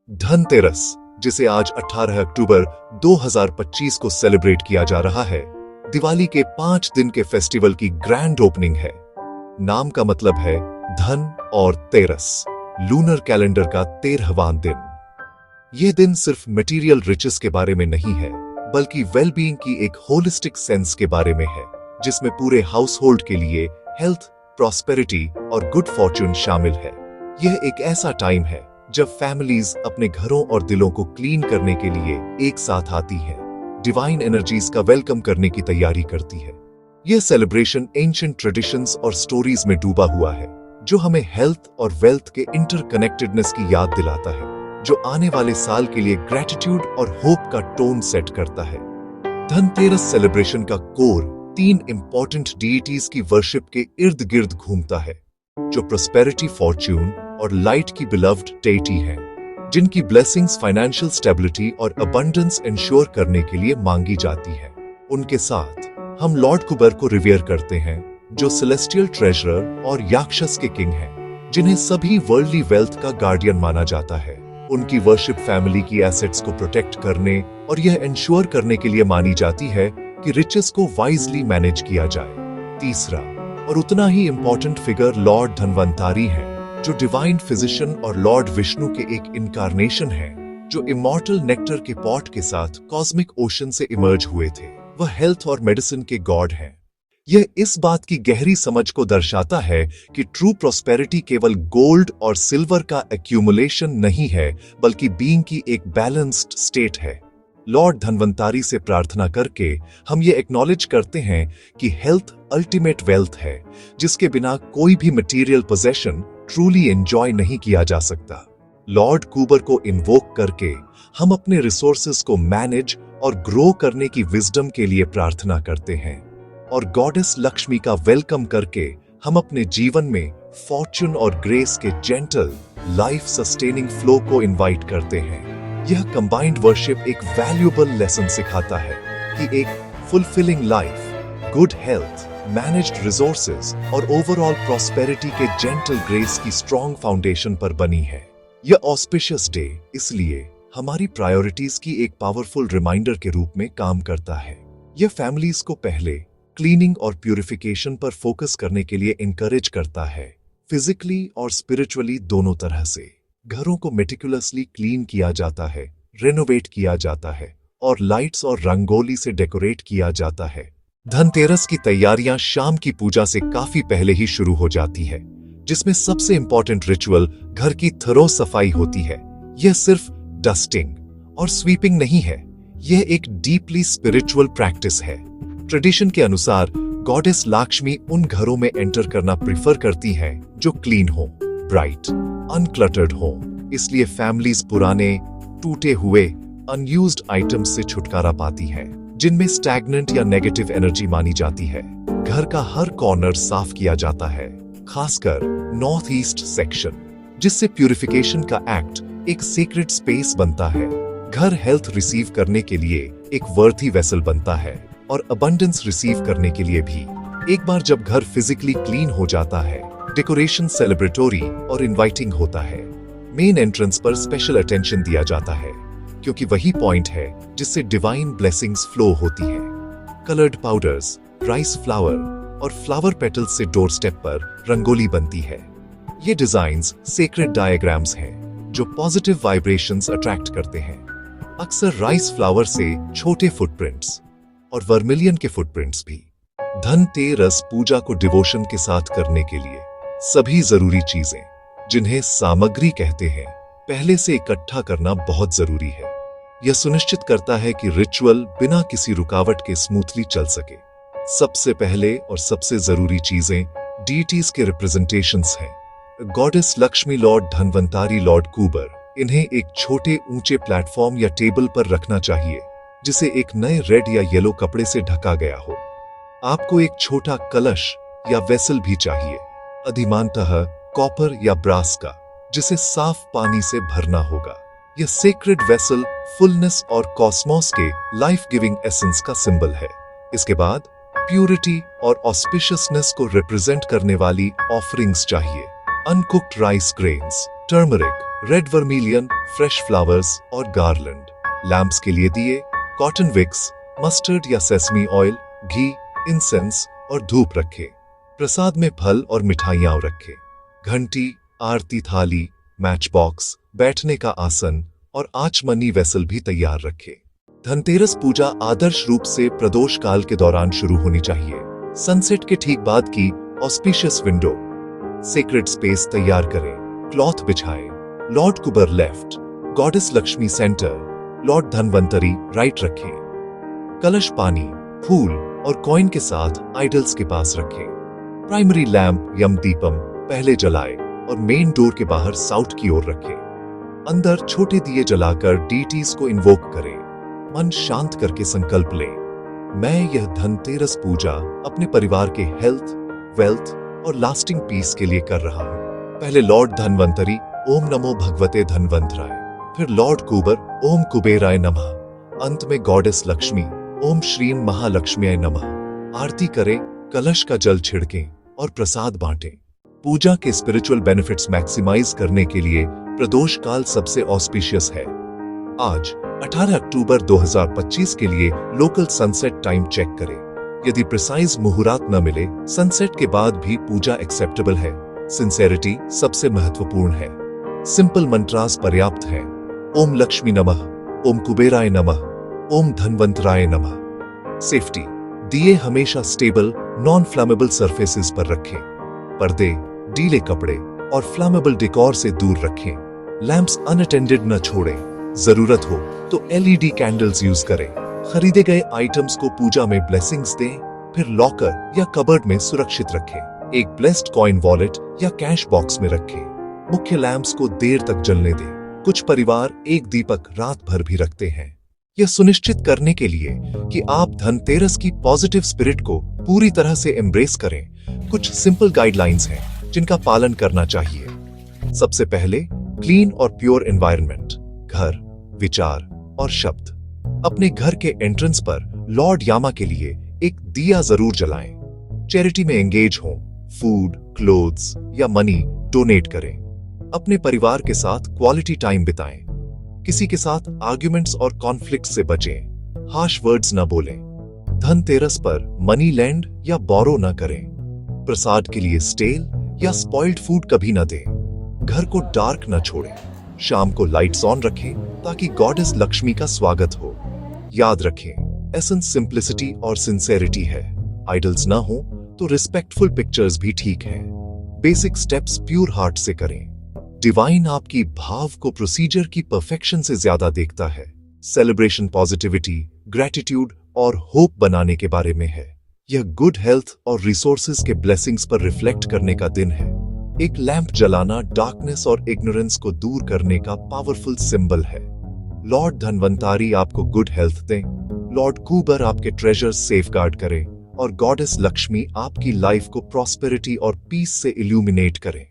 धनतेरस, जिसे आज 18 अक्टूबर 2025 को सेलिब्रेट किया जा रहा है, दिवाली के 5 दिन के फेस्टिवल की ग्रैंड ओपनिंग है। नाम का मतलब है धन और तेरस, लूनर कैलेंडर का 13वां दिन। यह दिन सिर्फ मटेरियल रिचेस के बारे में नहीं है, बल्कि वेलबीइंग की एक होलिस्टिक सेंस के बारे में है, जिसमें पूरे हाउस होल्ड के लिए हेल्थ, प्रॉस्पेरिटी और गुड फॉर्चून शामिल है। यह एक ऐसा टाइम है जब फैमिलीज अपने घरों और दिलों को क्लीन करने के लिए एक साथ आती है, डिवाइन एनर्जीज का वेलकम करने की तैयारी करती है। यह सेलिब्रेशन एंशिएंट ट्रेडिशंस और स्टोरीज में डूबा हुआ है, जो हमें हेल्थ और वेल्थ के इंटरकनेक्टेडनेस की याद दिलाता है, जो आने वाले साल के लिए ग्रेटिट्यूड और होप का टोन सेट करता है। धनतेरस सेलिब्रेशन का कोर 3 इंपॉर्टेंट डीइटीज की वर्शिप के इर्द गिर्द घूमता है, जो प्रोस्पेरिटी, फॉर्च्यून और लाइट की बिलव्ड डेटी हैं, जिनकी ब्लेसिंग्स फाइनेंशियल स्टेबिलिटी और अबंडेंस इंश्योर करने के लिए मांगी जाती है। उनके साथ हम लॉर्ड कुबर को रिवियर करते हैं, जो सेलेस्टियल ट्रेजरर और याक्षस के किंग हैं, जिन्हें सभी वर्ल्डली वेल्थ का गार्डियन माना जाता है। उनकी वर्शिप फैमिली की एसेट्स को प्रोटेक्ट करने और यह इंश्योर करने के लिए मानी जाती है कि रिचेस को वाइजली मैनेज किया जाए। तीसरा और उतना ही इंपॉर्टेंट फिगर लॉर्ड धनवंतारी है, जो डिवाइन फिजिशियन और लॉर्ड विष्णु के एक इनकारनेशन है, जो इमॉर्टल नेक्टर के पॉट के साथ कॉस्मिक ओशन से इमर्ज हुए थे। वह हेल्थ और मेडिसिन के गॉड हैं। यह इस बात की गहरी समझ को दर्शाता है कि ट्रू प्रॉस्पेरिटी केवल गोल्ड और सिल्वर का एक्यूमुलेशन नहीं है, बल्कि बीइंग की एक बैलेंस्ड स्टेट है। लॉर्ड धनवंतारी से प्रार्थना करके हम ये एक्नॉलेज करते हैं कि हेल्थ अल्टीमेट वेल्थ है, जिसके बिना कोई भी मटेरियल पोजेशन ट्रूली एंजॉय नहीं किया जा सकता। लॉर्ड कुबर को इन्वोक करके हम अपने रिसोर्सेज को मैनेज और ग्रो करने की विजडम के लिए प्रार्थना करते हैं, और गॉडेस लक्ष्मी का वेलकम करके हम अपने जीवन में फॉर्च्यून और ग्रेस के जेंटल, लाइफ सस्टेनिंग फ्लो को इनवाइट करते हैं। यह कंबाइंड वर्शिप एक वैल्यूएबल लेसन सिखाता है कि एक fulfilling life, good health, managed resources और ओवरऑल प्रॉस्पेरिटी के जेंटल ग्रेस की स्ट्रॉन्ग फाउंडेशन पर बनी है। यह ऑस्पिशियस डे इसलिए हमारी प्रायोरिटीज की एक पावरफुल रिमाइंडर के रूप में काम करता है। यह फैमिलीज को पहले क्लीनिंग और प्यूरिफिकेशन पर फोकस करने के लिए इंकरेज करता है, फिजिकली और स्पिरिचुअली दोनों तरह से। घरों को मेटिकुलसली क्लीन किया जाता है, रेनोवेट किया जाता है और लाइट्स और रंगोली से डेकोरेट किया जाता है। धनतेरस की तैयारियां शाम की पूजा से काफी पहले ही शुरू हो जाती है, जिसमें सबसे इंपॉर्टेंट रिचुअल घर की थरो सफाई होती है। यह सिर्फ डस्टिंग और स्वीपिंग नहीं है, यह एक डीपली स्पिरिचुअल प्रैक्टिस है। ट्रेडिशन के अनुसार गॉडेस लक्ष्मी उन घरों में एंटर करना प्रिफर करती हैं जो क्लीन हो, ब्राइट, अनक्लटर्ड हो। इसलिए फैमिलीज पुराने, टूटे हुए, अनयूज्ड आइटम्स से छुटकारा पाती हैं, जिनमें स्टैग्नेंट या नेगेटिव एनर्जी मानी जाती है। घर का हर कॉर्नर साफ किया जाता है, खासकर नॉर्थ ईस्ट सेक्शन, जिससे प्यूरिफिकेशन का एक्ट एक सीक्रेट स्पेस बनता है। घर हेल्थ रिसीव करने के लिए एक वर्थी वेसल बनता है, और अबंडेंस रिसीव करने के लिए भी। एक बार जब घर फिजिकली क्लीन हो जाता है, डेकोरेशन सेलिब्रेटोरी और इनवाइटिंग होता है। मेन एंट्रेंस पर स्पेशल अटेंशन दिया जाता है, क्योंकि वही पॉइंट है जिससे डिवाइन ब्लेसिंग्स फ्लो होती है। कलर्ड पाउडर्स, राइस फ्लावर और फ्लावर पेटल्स से डोर स्टेप पर रंगोली बनती है। ये डिजाइन्स सेक्रेड डायग्राम्स हैं, जो पॉजिटिव वाइब्रेशंस अट्रैक्ट करते हैं। अक्सर राइस फ्लावर से छोटे फुटप्रिंट्स और वर्मिलियन के फुटप्रिंट्स भी। धनतेरस पूजा को डिवोशन के साथ करने के लिए सभी जरूरी चीजें, जिन्हें सामग्री कहते हैं, पहले से इकट्ठा करना बहुत जरूरी है। यह सुनिश्चित करता है कि रिचुअल बिना किसी रुकावट के स्मूथली चल सके। सबसे पहले और सबसे जरूरी चीजें डीटीज के रिप्रेजेंटेशंस हैं। Goddess Lakshmi, lord Dhanvantari, lord Kuber. इन्हें एक छोटे ऊंचे प्लेटफॉर्म या टेबल पर रखना चाहिए, जिसे एक नए रेड या येलो कपड़े से ढका गया हो। आपको एक छोटा कलश या वेसल भी चाहिए, अधिमानतः कॉपर या ब्रास का, जिसे साफ पानी से भरना होगा। यह सेक्रेड वेसल फुलनेस और कॉस्मोस के लाइफ गिविंग एसेंस का सिंबल है। इसके बाद प्यूरिटी और ऑस्पिशियसनेस को रिप्रेजेंट करने वाली ऑफरिंग्स चाहिए। Uncooked rice grains, turmeric, red vermilion, fresh flowers और गार्लैंड। लैंप्स के लिए दिए, कॉटन विक्स, मस्टर्ड या सेसमी ऑयल, घी, इंसेंस और धूप रखे। प्रसाद में फल और मिठाइयां रखे। घंटी, आरती थाली, मैच बॉक्स, बैठने का आसन और आचमनी वेसल भी तैयार रखे। धनतेरस पूजा आदर्श रूप से प्रदोष काल के दौरान शुरू होनी चाहिए। सनसेट के ठीक बाद की ऑस्पिशियस विंडो। सेक्रेड स्पेस तैयार करें। क्लॉथ बिछाएं। Lord Kuber left, goddess Lakshmi centre, lord Dhanvantari right रखें। कलश पानी, फूल और कॉइन के साथ आइडल्स के पास रखें। प्राइमरी लैंप यम दीपम पहले जलाए और मेन डोर के बाहर साउथ की ओर रखें। अंदर छोटे दिए जलाकर डीटीज को इन्वोक करें। मन शांत करके संकल्प लें, मैं यह धनतेरस पूजा अपने परिवार के हेल्थ, वेल्थ और लास्टिंग पीस के लिए कर रहा हूं। पहले लॉर्ड धनवंतरी ओम नमो भगवते धनवंतराय, फिर लॉर्ड कुबर ओम कुबेराय नमः, अंत में गॉडेस लक्ष्मी ओम श्रीम महालक्ष्मीय नमः। आरती करें, कलश का जल छिड़कें और प्रसाद बांटें। पूजा के स्पिरिचुअल बेनिफिट्स मैक्सिमाइज करने के लिए प्रदोष काल सबसे ऑस्पिशियस है। आज 18 अक्टूबर 2025 के लिए लोकल सनसेट टाइम चेक करें। यदि प्रिसाइज मुहूर्त न मिले, सनसेट के बाद भी पूजा एक्सेप्टेबल है। सिंसेरिटी सबसे महत्वपूर्ण है। सिंपल मंत्रास पर्याप्त है। ओम लक्ष्मी नमः, ओम कुबेराय नमः, ओम धनवंतराय नमः। सेफ्टी, दिए हमेशा स्टेबल नॉन फ्लैमेबल सरफेसेस पर रखें। पर्दे, डीले कपड़े और फ्लैमेबल डेकोर से दूर रखें। लैंप्स अनअटेंडेड न छोड़ें। जरूरत हो तो एलईडी कैंडल्स यूज करें। खरीदे गए आइटम्स को पूजा में ब्लेसिंग्स दें, फिर लॉकर या कबर्ड में सुरक्षित रखें। एक ब्लेस्ड कॉइन वॉलेट या कैश बॉक्स में रखें। मुख्य लैंप्स को देर तक जलने दें। कुछ परिवार एक दीपक रात भर भी रखते हैं। यह सुनिश्चित करने के लिए कि आप धनतेरस की पॉजिटिव स्पिरिट को पूरी तरह से एम्ब्रेस करें, कुछ सिंपल गाइडलाइंस हैं जिनका पालन करना चाहिए। सबसे पहले, क्लीन और प्योर एनवायरनमेंट, घर, विचार और शब्द। अपने घर के एंट्रेंस पर लॉर्ड यामा के लिए एक दिया जरूर जलाएं। चैरिटी में एंगेज हों, फूड, क्लोथ्स या मनी डोनेट करें। अपने परिवार के साथ क्वालिटी टाइम बिताएं। किसी के साथ आर्ग्यूमेंट्स और कॉन्फ्लिक्ट से बचें। हार्श वर्ड्स न बोलें। धनतेरस पर मनी लैंड या बोरो न करें। प्रसाद के लिए स्टेल या स्पॉइल्ड फूड कभी न दें। घर को डार्क न छोड़ें। शाम को लाइट्स ऑन रखें ताकि गॉडेस लक्ष्मी का स्वागत हो। याद रखें, एसेंस सिंप्लिसिटी और सिंसेरिटी है। आइडल्स ना हो तो रिस्पेक्टफुल पिक्चर्स भी ठीक हैं। बेसिक स्टेप्स प्योर हार्ट से करें। डिवाइन आपकी भाव को प्रोसीजर की परफेक्शन से ज्यादा देखता है। सेलिब्रेशन पॉजिटिविटी, ग्रेटिट्यूड और होप बनाने के बारे में है। यह गुड हेल्थ और रिसोर्सेज के ब्लेसिंग्स पर रिफ्लेक्ट करने का दिन है। एक लैंप जलाना डार्कनेस और इग्नोरेंस को दूर करने का पावरफुल सिंबल है। लॉर्ड धनवंतारी आपको गुड हेल्थ दें, लॉर्ड कुबर आपके ट्रेजर सेफगार्ड करें और गॉडेस लक्ष्मी आपकी लाइफ को प्रॉस्पेरिटी और पीस से इल्यूमिनेट करें।